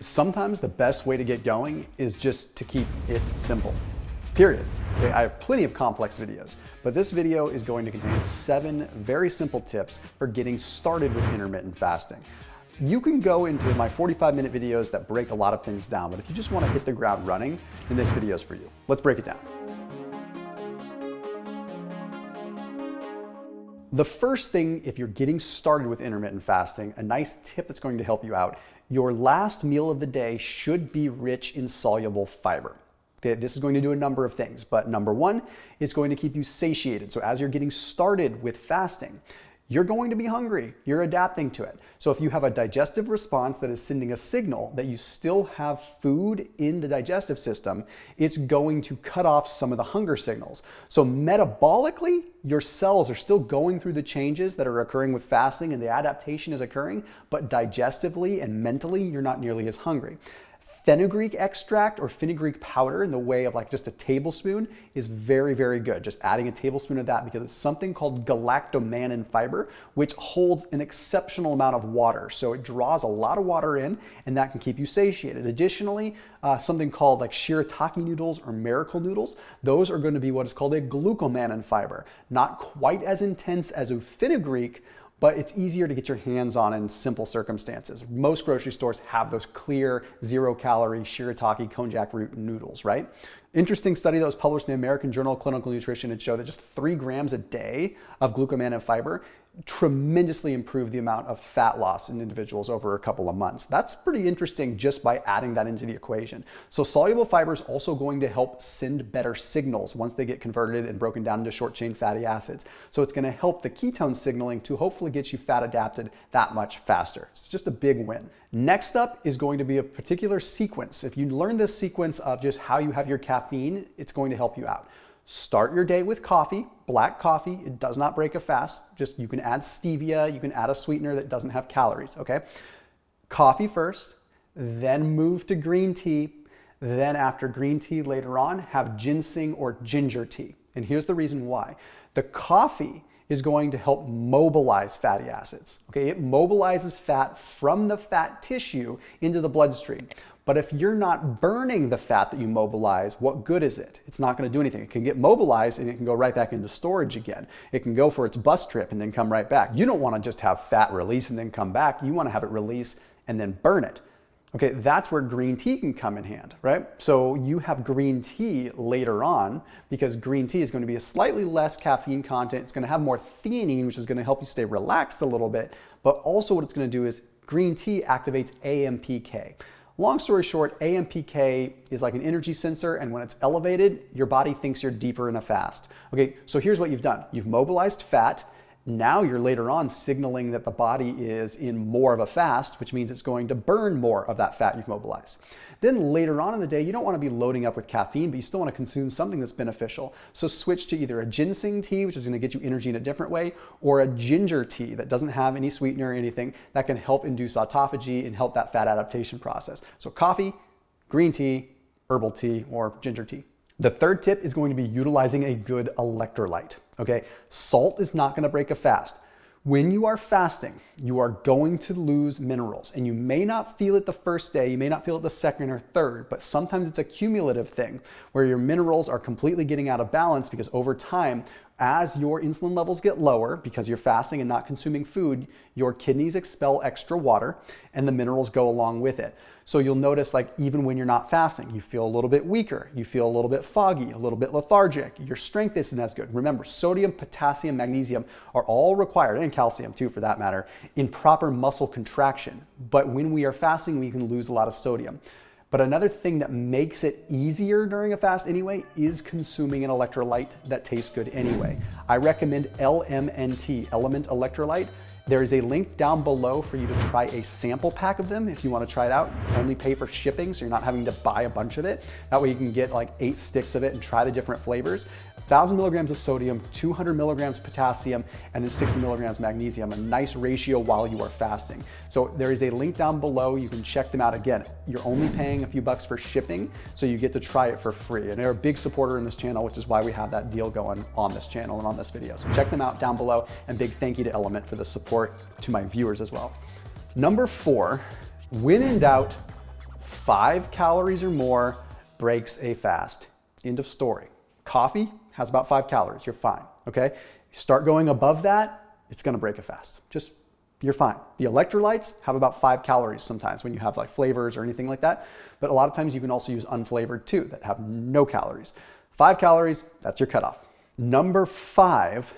Sometimes the best way to get going is just to keep it simple, period. Okay, I have plenty of complex videos, but this video is going to contain 7 very simple tips for getting started with intermittent fasting. You can go into my 45-minute videos that break a lot of things down, but if you just want to hit the ground running, then this video is for you. Let's break it down. The first thing, if you're getting started with intermittent fasting, a nice tip that's going to help you out, your last meal of the day should be rich in soluble fiber. Okay, this is going to do a number of things, but number 1, it's going to keep you satiated. So as you're getting started with fasting, you're going to be hungry. You're adapting to it. So if you have a digestive response that is sending a signal that you still have food in the digestive system, it's going to cut off some of the hunger signals. So metabolically, your cells are still going through the changes that are occurring with fasting and the adaptation is occurring, but digestively and mentally, you're not nearly as hungry. Fenugreek extract or fenugreek powder in the way of like just a tablespoon is very, very good. Just adding a tablespoon of that because it's something called galactomannan fiber, which holds an exceptional amount of water. So it draws a lot of water in and that can keep you satiated. Additionally, something called like shirataki noodles or miracle noodles, those are going to be what is called a glucomannan fiber. Not quite as intense as a fenugreek, but it's easier to get your hands on in simple circumstances. Most grocery stores have those clear, 0-calorie shirataki konjac root noodles, right? Interesting study that was published in the American Journal of Clinical Nutrition had showed that just 3 grams a day of glucomannan fiber tremendously improved the amount of fat loss in individuals over a couple of months. That's pretty interesting just by adding that into the equation. So soluble fiber is also going to help send better signals once they get converted and broken down into short chain fatty acids. So it's going to help the ketone signaling to hopefully get you fat adapted that much faster. It's just a big win. Next up is going to be a particular sequence. If you learn this sequence of just how you have your caffeine, it's going to help you out. Start your day with coffee, black coffee. It does not break a fast. Just you can add stevia, you can add a sweetener that doesn't have calories, okay? Coffee first, then move to green tea. Then after green tea later on, have ginseng or ginger tea. And here's the reason why. The coffee is going to help mobilize fatty acids, okay? It mobilizes fat from the fat tissue into the bloodstream. But if you're not burning the fat that you mobilize, what good is it? It's not going to do anything. It can get mobilized and it can go right back into storage again. It can go for its bus trip and then come right back. You don't want to just have fat release and then come back. You want to have it release and then burn it. Okay, that's where green tea can come in hand, right? So you have green tea later on because green tea is going to be a slightly less caffeine content. It's going to have more theanine, which is going to help you stay relaxed a little bit. But also what it's going to do is green tea activates AMPK. Long story short, AMPK is like an energy sensor, and when it's elevated, your body thinks you're deeper in a fast. Okay, so here's what you've done. You've mobilized fat. Now you're later on signaling that the body is in more of a fast, which means it's going to burn more of that fat you've mobilized. Then later on in the day, you don't want to be loading up with caffeine, but you still want to consume something that's beneficial. So switch to either a ginseng tea, which is going to get you energy in a different way, or a ginger tea that doesn't have any sweetener or anything that can help induce autophagy and help that fat adaptation process. So coffee, green tea, herbal tea, or ginger tea. The third tip is going to be utilizing a good electrolyte, okay? Salt is not going to break a fast. When you are fasting, you are going to lose minerals, and you may not feel it the first day, you may not feel it the second or third, but sometimes it's a cumulative thing where your minerals are completely getting out of balance because over time, as your insulin levels get lower because you're fasting and not consuming food, your kidneys expel extra water and the minerals go along with it. So you'll notice like even when you're not fasting, you feel a little bit weaker, you feel a little bit foggy, a little bit lethargic, your strength isn't as good. Remember, sodium, potassium, magnesium are all required, and calcium too for that matter, in proper muscle contraction. But when we are fasting, we can lose a lot of sodium. But another thing that makes it easier during a fast anyway is consuming an electrolyte that tastes good anyway. I recommend LMNT, Element Electrolyte. There is a link down below for you to try a sample pack of them if you want to try it out. You only pay for shipping, so you're not having to buy a bunch of it. That way you can get like 8 sticks of it and try the different flavors. 1,000 milligrams of sodium, 200 milligrams of potassium, and then 60 milligrams magnesium, a nice ratio while you are fasting. So there is a link down below. You can check them out. Again, you're only paying a few bucks for shipping, so you get to try it for free. And they're a big supporter in this channel, which is why we have that deal going on this channel and on this video. So check them out down below, and big thank you to Element for the support to my viewers as well. Number 4, when in doubt, 5 calories or more breaks a fast. End of story. Coffee has about 5 calories. You're fine, okay? Start going above that, it's gonna break a fast. Just, you're fine. The electrolytes have about 5 calories sometimes when you have like flavors or anything like that. But a lot of times you can also use unflavored too that have no calories. 5 calories, that's your cutoff. Number 5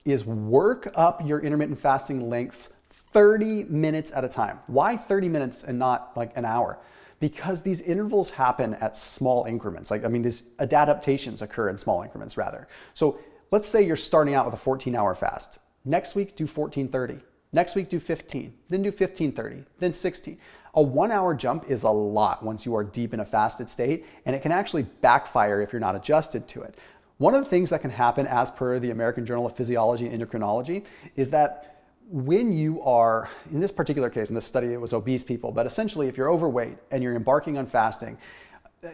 is work up your intermittent fasting lengths 30 minutes at a time. Why 30 minutes and not like an hour? Because these intervals happen at small increments. These adaptations occur in small increments rather. So let's say you're starting out with a 14-hour fast. Next week, do 14:30. Next week, do 15, then do 15:30, then 16. A 1-hour jump is a lot once you are deep in a fasted state, and it can actually backfire if you're not adjusted to it. One of the things that can happen as per the American Journal of Physiology and Endocrinology is that when you are, in this particular case, in this study, it was obese people, but essentially if you're overweight and you're embarking on fasting,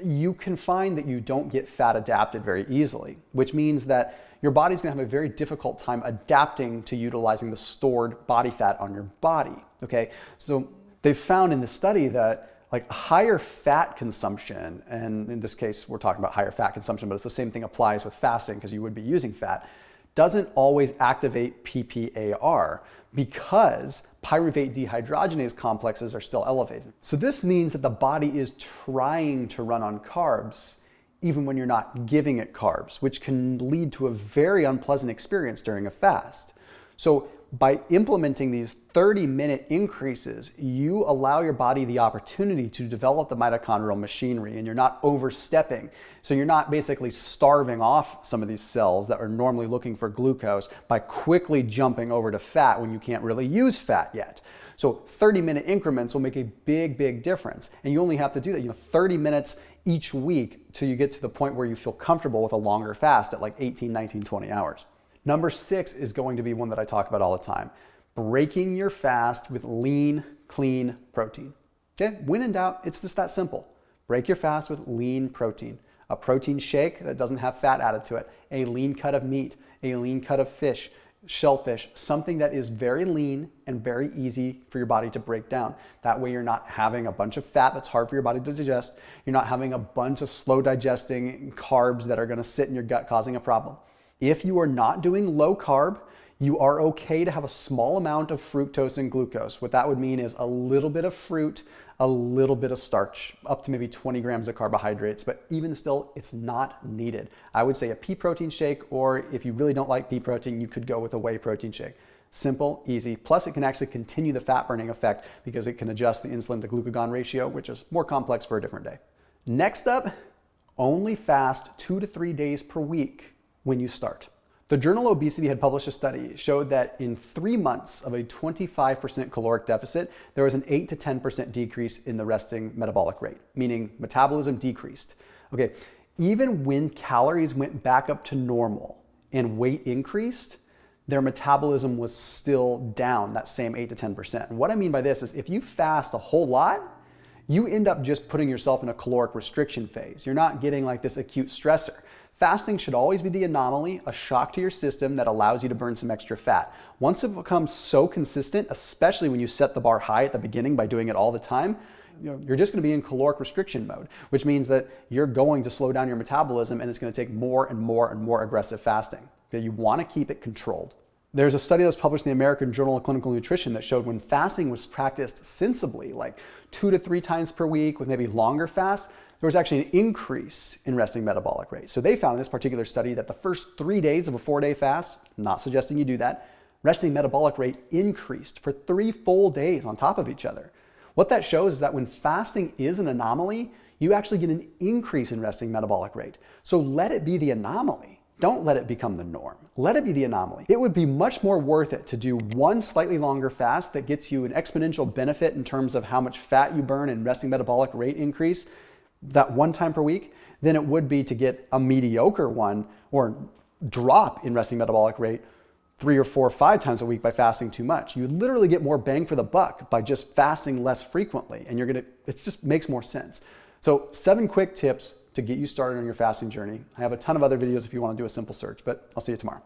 you can find that you don't get fat adapted very easily, which means that your body's gonna have a very difficult time adapting to utilizing the stored body fat on your body, okay? So they've found in the study that like higher fat consumption, and in this case, we're talking about higher fat consumption, but it's the same thing applies with fasting because you would be using fat, doesn't always activate PPAR because pyruvate dehydrogenase complexes are still elevated. So this means that the body is trying to run on carbs even when you're not giving it carbs, which can lead to a very unpleasant experience during a fast. So by implementing these 30-minute increases, you allow your body the opportunity to develop the mitochondrial machinery, and you're not overstepping. So you're not basically starving off some of these cells that are normally looking for glucose by quickly jumping over to fat when you can't really use fat yet. So 30-minute increments will make a big, big difference. And you only have to do that, 30 minutes each week till you get to the point where you feel comfortable with a longer fast at like 18, 19, 20 hours. Number 6 is going to be one that I talk about all the time. Breaking your fast with lean, clean protein. Okay, when in doubt, it's just that simple. Break your fast with lean protein. A protein shake that doesn't have fat added to it. A lean cut of meat, a lean cut of fish, shellfish, something that is very lean and very easy for your body to break down. That way you're not having a bunch of fat that's hard for your body to digest. You're not having a bunch of slow digesting carbs that are gonna sit in your gut causing a problem. If you are not doing low carb, you are okay to have a small amount of fructose and glucose. What that would mean is a little bit of fruit, a little bit of starch, up to maybe 20 grams of carbohydrates, but even still, it's not needed. I would say a pea protein shake, or if you really don't like pea protein, you could go with a whey protein shake. Simple, easy, plus it can actually continue the fat burning effect because it can adjust the insulin to glucagon ratio, which is more complex for a different day. Next up, only fast 2 to 3 days per week when you start. The journal Obesity had published a study showed that in 3 months of a 25% caloric deficit, there was an 8 to 10% decrease in the resting metabolic rate, meaning metabolism decreased. Okay, even when calories went back up to normal and weight increased, their metabolism was still down that same 8 to 10%. And what I mean by this is if you fast a whole lot, you end up just putting yourself in a caloric restriction phase. You're not getting like this acute stressor. Fasting should always be the anomaly, a shock to your system that allows you to burn some extra fat. Once it becomes so consistent, especially when you set the bar high at the beginning by doing it all the time, you're just going to be in caloric restriction mode, which means that you're going to slow down your metabolism and it's going to take more and more and more aggressive fasting. You want to keep it controlled. There's a study that was published in the American Journal of Clinical Nutrition that showed when fasting was practiced sensibly, like 2 to 3 times per week with maybe longer fasts, there was actually an increase in resting metabolic rate. So they found in this particular study that the first 3 days of a 4-day fast, not suggesting you do that, resting metabolic rate increased for 3 full days on top of each other. What that shows is that when fasting is an anomaly, you actually get an increase in resting metabolic rate. So let it be the anomaly. Don't let it become the norm. Let it be the anomaly. It would be much more worth it to do one slightly longer fast that gets you an exponential benefit in terms of how much fat you burn and resting metabolic rate increase that one time per week than it would be to get a mediocre one or drop in resting metabolic rate 3 or 4 or 5 times a week by fasting too much. You literally get more bang for the buck by just fasting less frequently, and it just makes more sense. So 7 quick tips to get you started on your fasting journey. I have a ton of other videos if you want to do a simple search, but I'll see you tomorrow.